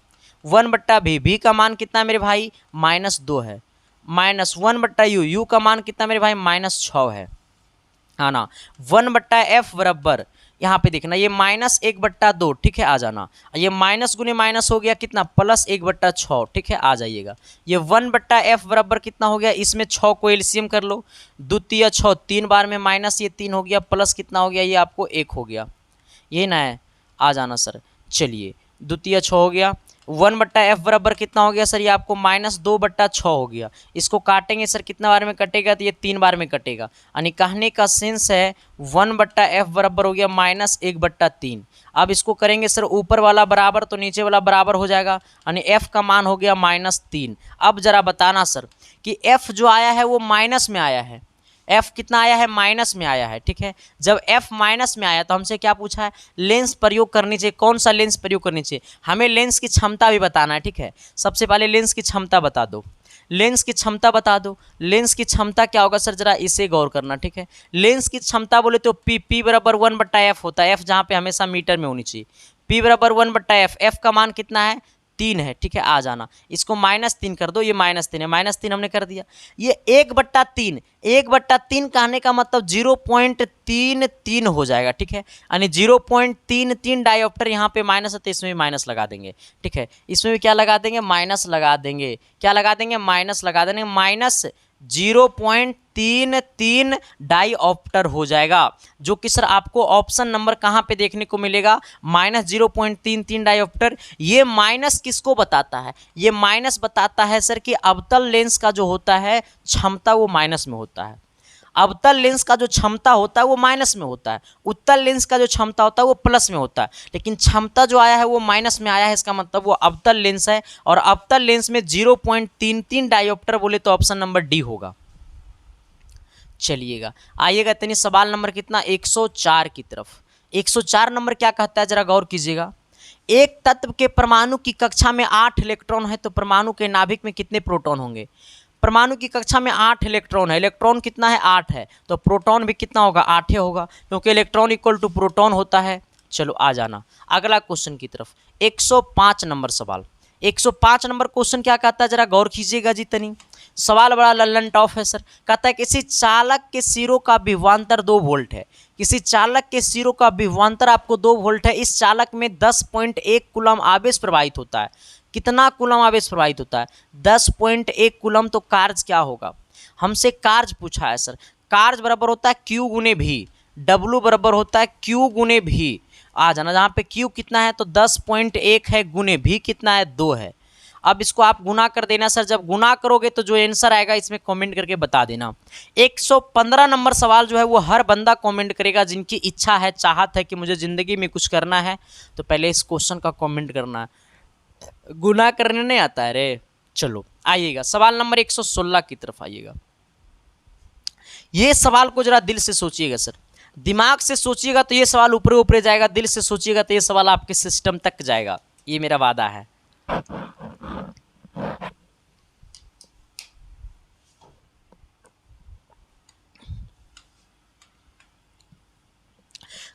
1/v, v का मान कितना मेरे भाई? -2 है। -1/u, u का मान कितना मेरे भाई? -6 है, हाँ ना। 1/f बराबर यहाँ पे देखना, ये -1/2, ठीक है। आ जाना, ये माइनस गुने माइनस हो गया कितना? +1/6, ठीक है। आ जाइएगा, ये 1/f बराबर कितना हो गया? इसमें 6 को एलसीएम कर लो, 2 × 6, 3 बार में माइनस, ये 3 हो गया, प्लस कितना हो गया? ये आपको 1 हो गया, ये ना है। आ जाना सर, चलिए 2 × 6 हो गया। 1/f बराबर कितना हो गया सर? ये आपको -2/6 हो गया। इसको काटेंगे सर, कितना बार में कटेगा? तो ये 3 बार में कटेगा। यानी कहने का सेंस है 1/f बराबर हो गया -1/3। अब इसको करेंगे सर ऊपर वाला बराबर तो नीचे वाला बराबर हो जाएगा, यानी f का मान हो गया -3। अब जरा बताना सर कि f जो आया है वो माइनस में आया है, f कितना आया है? माइनस में आया है, ठीक है। जब f माइनस में आया तो हमसे क्या पूछा है? लेंस प्रयोग करनी चाहिए। कौन सा लेंस प्रयोग करनी चाहिए? हमें लेंस की क्षमता भी बताना है, ठीक है। सबसे पहले लेंस की क्षमता बता दो, लेंस की क्षमता बता दो। लेंस की क्षमता क्या होगा सर? जरा इसे गौर करना, ठीक है। लेंस की क्षमता बोले तो p बराबर 1/f होता है, f जहाँ पे हमेशा मीटर में होनी चाहिए। p बराबर 1/f, f का मान कितना है? 3 है, ठीक है। आ जाना, इसको -3 कर दो, ये -3 है, -3 हमने कर दिया। ये 1/3 कहने का मतलब 0.33 हो जाएगा, ठीक है। यानी 0.33 डायोप्टर यहाँ पे माइनस है तो इसमें भी माइनस लगा देंगे, ठीक है। इसमें भी क्या लगा देंगे? माइनस लगा देंगे। क्या लगा देंगे? माइनस लगा देंगे। -0.33 डायोप्टर हो जाएगा, जो कि सर आपको ऑप्शन नंबर कहाँ पे देखने को मिलेगा? -0.33 डायोप्टर। ये माइनस किसको बताता है? ये माइनस बताता है सर कि अवतल लेंस का जो होता है क्षमता वो माइनस में होता है। अवतल लेंस का जो क्षमता होता है वो माइनस में होता है, उत्तल लेंस का जो क्षमता होता है वो प्लस में होता है, लेकिन क्षमता जो आया है वो माइनस में आया है। इसका मतलब वो अवतल लेंस है, और अवतल लेंस में 0.33 डायोप्टर बोले तो ऑप्शन नंबर डी होगा। चलिएगा, आइएगा इतनी सवाल नंबर कितना? 104 की तरफ। 104 नंबर क्या कहता है, जरा गौर कीजिएगा। एक तत्व के परमाणु की कक्षा में 8 इलेक्ट्रॉन है तो परमाणु के नाभिक में कितने प्रोटॉन होंगे? परमाणु की कक्षा में 8 इलेक्ट्रॉन है, इलेक्ट्रॉन कितना है 8 है, तो प्रोटॉन भी कितना होगा 8 ही होगा, क्योंकि इलेक्ट्रॉन इक्वल टू प्रोटॉन होता है। चलो आ जाना अगला क्वेश्चन की तरफ। 105 नंबर सवाल। 105 नंबर क्वेश्चन क्या कहता है, जरा गौर कीजिएगा जी तनी। सवाल बड़ा लल्लन टॉफ है सर। कहता है किसी चालक के सिरों का विभवांतर 2 वोल्ट है। किसी चालक के सिरों का विभवांतर आपको 2 वोल्ट है। इस चालक में 10.1 कूलम आवेश प्रवाहित होता है। कितना कूलम आवेश प्रवाहित होता है? 10.1 कूलम। तो कार्य क्या होगा? हमसे कार्य पूछा है सर। कार्य बराबर होता है क्यू गुने भी। डब्लू बराबर होता है क्यू गुने भी। आ जाना, जहाँ पे क्यू कितना है तो 10.1 है, गुने भी कितना है 2 है। अब इसको आप गुना कर देना सर। जब गुना करोगे तो जो आंसर आएगा इसमें कमेंट करके बता देना। 115 नंबर सवाल जो है वो हर बंदा कमेंट करेगा जिनकी इच्छा है, चाहत है कि मुझे ज़िंदगी में कुछ करना है, तो पहले इस क्वेश्चन का कमेंट करना है। गुना करने नहीं आता है रे। चलो आइएगा सवाल नंबर 116 की तरफ आइएगा। ये सवाल को जरा दिल से सोचिएगा सर। दिमाग से सोचिएगा तो ये सवाल ऊपरे ऊपरे जाएगा, दिल से सोचिएगा तो ये सवाल आपके सिस्टम तक जाएगा, ये मेरा वादा है।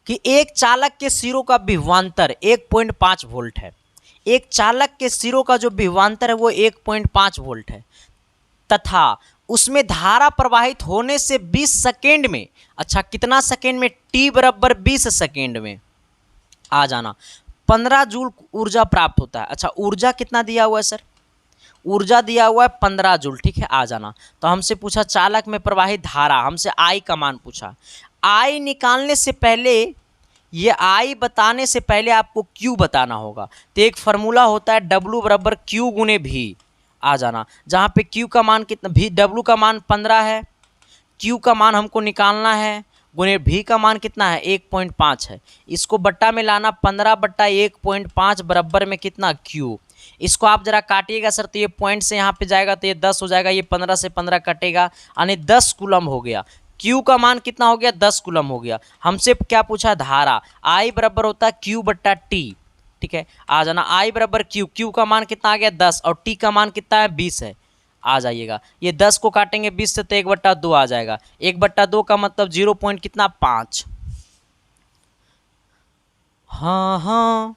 कि एक चालक के सिरों का विभवांतर 1.5 वोल्ट है। एक चालक के सिरों का जो विभवांतर है वो 1.5 वोल्ट है तथा उसमें धारा प्रवाहित होने से 20 सेकेंड में, अच्छा कितना सेकेंड में? टी बराबर 20 सेकेंड में आ जाना 15 जूल ऊर्जा प्राप्त होता है। अच्छा ऊर्जा कितना दिया हुआ है सर? ऊर्जा दिया हुआ है 15 जूल, ठीक है। आ जाना, तो हमसे पूछा चालक में प्रवाहित धारा, हमसे आई का मान पूछा। आई निकालने से पहले, ये आई बताने से पहले आपको क्यू बताना होगा। तो एक फार्मूला होता है डब्लू बराबर क्यू गुने भी। आ जाना, जहाँ पे क्यू का मान कितना, भी डब्लू का मान 15 है, क्यू का मान हमको निकालना है, गुने भी का मान कितना है 1.5 है। इसको बट्टा में लाना, 15 बट्टा 1.5 बराबर में कितना क्यू। इसको आप जरा काटिएगा सर, तो ये पॉइंट से यहाँ पे जाएगा तो ये 10 हो जाएगा, ये 15 से 15 कटेगा, यानी 10 कूलम हो गया। क्यू का मान कितना हो गया? 10 कूलम हो गया। हमसे क्या पूछा? धारा। आई बराबर होता है क्यू बट्टा टी, ठीक है। आ जाना, आई बराबर क्यू, क्यू का मान कितना आ गया 10 और टी का मान कितना है 20 है। आ जाइएगा, ये 10 को काटेंगे 20 से तो 1/2 आ जाएगा। 1/2 का मतलब 0 पॉइंट कितना 5। हाँ हाँ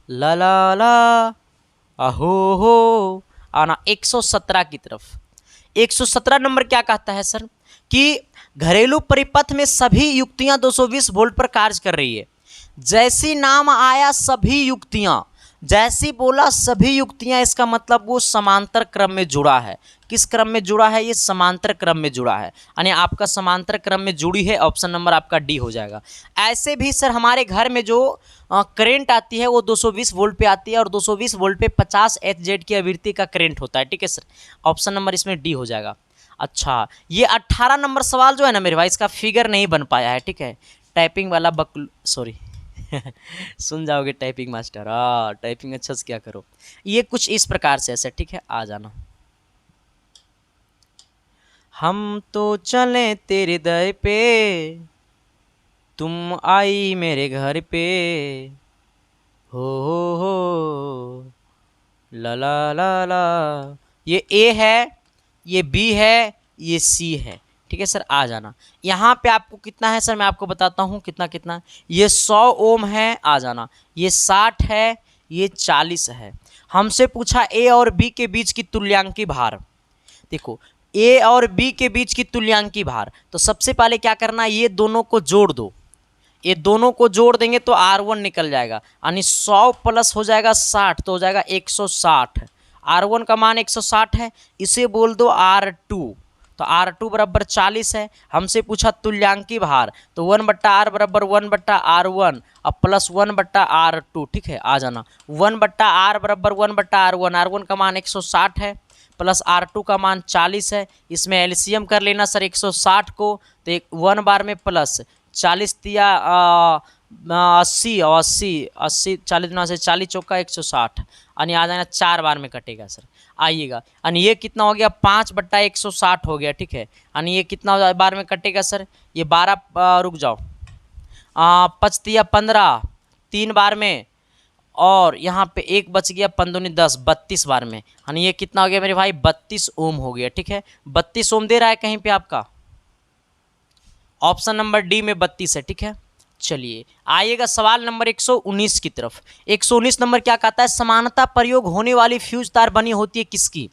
ला ला ला अहो हो। आना 117 की तरफ। 117 नंबर क्या कहता है सर? कि घरेलू परिपथ में सभी युक्तियां 220 वोल्ट पर कार्य कर रही है। जैसी नाम आया सभी युक्तियां, जैसी बोला सभी युक्तियां, इसका मतलब वो समांतर क्रम में जुड़ा है। किस क्रम में जुड़ा है? ये समांतर क्रम में जुड़ा है, यानी आपका समांतर क्रम में जुड़ी है। ऑप्शन नंबर आपका डी हो जाएगा। ऐसे भी सर हमारे घर में जो करंट आती है वो 220 वोल्ट पे आती है और 220 वोल्ट पे 50 एचजेड की आवृत्ति का करंट होता है, ठीक है सर। ऑप्शन नंबर इसमें डी हो जाएगा। अच्छा ये 18 नंबर सवाल जो है ना मेरे भाई, इसका फिगर नहीं बन पाया है, ठीक है। टाइपिंग वाला सॉरी सुन जाओगे टाइपिंग मास्टर। टाइपिंग अच्छा से क्या करो। ये कुछ इस प्रकार से ऐसे, ठीक है। आ जाना, हम तो चले तेरे दर पे, तुम आई मेरे घर पे, हो ला ला ला ला। ये ए है, ये बी है, ये सी है, ठीक है सर। आ जाना, यहाँ पे आपको कितना है सर, मैं आपको बताता हूँ कितना कितना। ये 100 ओम है। आ जाना, ये 60 है, ये 40 है। हमसे पूछा ए और बी के बीच की तुल्यांकी भार। देखो ए और बी के बीच की तुल्यांकी भार, तो सबसे पहले क्या करना, ये दोनों को जोड़ दो। ये दोनों को जोड़ देंगे तो R1 निकल जाएगा, यानी 100 प्लस हो जाएगा 60, तो हो जाएगा 160। R1 का मान 160 है, इसे बोल दो R2, तो R2 बराबर 40 है। हमसे पूछा तुल्यांकी भार, तो 1/R बराबर 1/R1 और प्लस 1/R2, ठीक है। आ जाना, 1/R बराबर 1/R1, R1 का मान 160 है प्लस R2 का मान 40 है। इसमें एलसीएम कर लेना सर 160 को, तो 1 बार में प्लस 40 दिया 80 और 80 40 गुना से 40 चौका 160, यानी आ जाना 4 बार में कटेगा सर। आइएगा, यानी ये कितना हो गया 5/160 हो गया, ठीक है। यानी ये कितना बार में कटेगा सर? ये 12 रुक जाओ 5 दिया 15, 3 बार में और यहाँ पे 1 बच गया, 5 दूनी 10, 32 बार में, यानी ये कितना हो गया मेरे भाई 32 ओम हो गया। ठीक है, 32 ओम दे रहा है कहीं पे आपका, ऑप्शन नंबर डी में 32 है। ठीक है, चलिए आइएगा सवाल नंबर 119 की तरफ। 119 नंबर क्या कहता है, समानता प्रयोग होने वाली फ्यूज तार बनी होती है किसकी।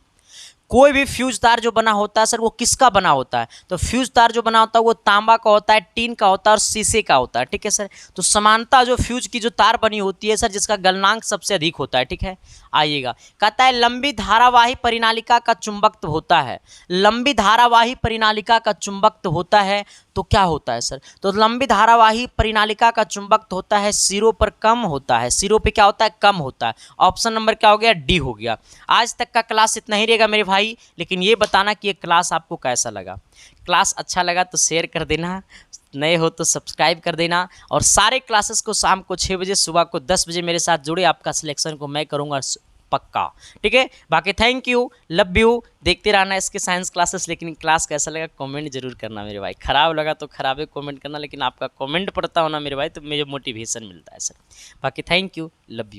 कोई भी फ्यूज तार जो बना होता है सर वो किसका बना होता है, तो फ्यूज तार जो बना होता है वो तांबा का होता है, टीन का होता है और शीशे का होता है। ठीक है सर, तो समानता जो फ्यूज की जो तार बनी होती है सर जिसका गलनांक सबसे अधिक होता है। ठीक है, आइएगा कहता है लंबी धारावाही परिनालिका का चुंबकत्व होता है, लंबी धारावाही परिनालिका का चुंबकत्व होता है तो क्या होता है सर, तो लंबी धारावाही परिनालिका का चुंबकत्व होता है सिरों पर कम होता है, सिरों पे क्या होता है कम होता है। ऑप्शन नंबर क्या हो गया, डी हो गया। आज तक का क्लास इतना ही रहेगा मेरे भाई, लेकिन ये बताना कि ये क्लास आपको कैसा लगा। क्लास अच्छा लगा तो शेयर कर देना, नए हो तो सब्सक्राइब कर देना, और सारे क्लासेस को शाम को 6 बजे, सुबह को 10 बजे मेरे साथ जुड़े, आपका सिलेक्शन को मैं करूँगा पक्का। ठीक है, बाकी थैंक यू, लव यू, देखते रहना इसके साइंस क्लासेस। लेकिन क्लास कैसा लगा कमेंट जरूर करना मेरे भाई, खराब लगा तो खराबे कमेंट करना, लेकिन आपका कमेंट पढ़ता होना मेरे भाई तो मुझे मोटिवेशन मिलता है सर। बाकी थैंक यू, लव यू।